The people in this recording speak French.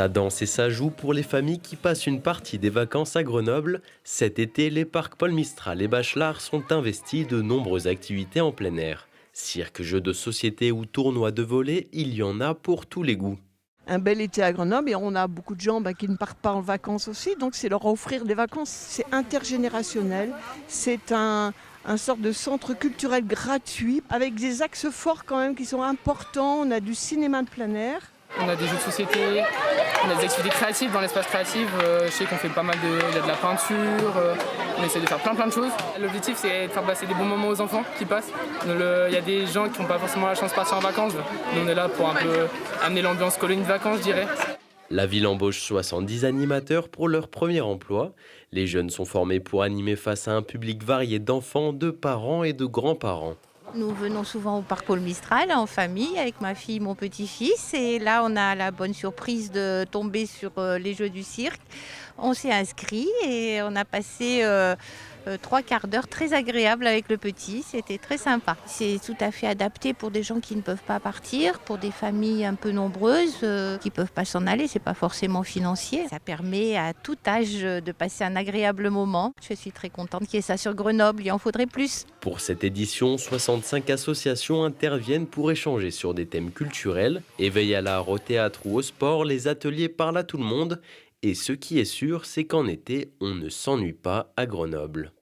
Ça danse et ça joue pour les familles qui passent une partie des vacances à Grenoble. Cet été, les parcs Paul Mistral et Bachelard sont investis de nombreuses activités en plein air. Cirque, jeux de société ou tournois de volley, il y en a pour tous les goûts. Un bel été à Grenoble et on a beaucoup de gens qui ne partent pas en vacances aussi, donc c'est leur offrir des vacances. C'est intergénérationnel, c'est un sorte de centre culturel gratuit avec des axes forts quand même qui sont importants. On a du cinéma de plein air. On a des jeux de société, on a des activités créatives dans l'espace créatif. Je sais qu'on fait pas mal il y a de la peinture, on essaie de faire plein de choses. L'objectif c'est de faire passer des bons moments aux enfants qui passent. Il y a des gens qui n'ont pas forcément la chance de partir en vacances. Nous on est là pour un peu amener l'ambiance colonie de vacances, je dirais. La ville embauche 70 animateurs pour leur premier emploi. Les jeunes sont formés pour animer face à un public varié d'enfants, de parents et de grands-parents. Nous venons souvent au parc Paul Mistral en famille avec ma fille et mon petit-fils. Et là, on a la bonne surprise de tomber sur les jeux du cirque. On s'est inscrit et on a passé 3 quarts d'heure très agréable avec le petit. C'était très sympa. C'est tout à fait adapté pour des gens qui ne peuvent pas partir, pour des familles un peu nombreuses qui ne peuvent pas s'en aller. C'est pas forcément financier. Ça permet à tout âge de passer un agréable moment. Je suis très contente qu'il y ait ça sur Grenoble. Il en faudrait plus. Pour cette édition, 65 associations interviennent pour échanger sur des thèmes culturels, éveil à l'art, au théâtre ou au sport, les ateliers parlent à tout le monde. Et ce qui est sûr, c'est qu'en été, on ne s'ennuie pas à Grenoble.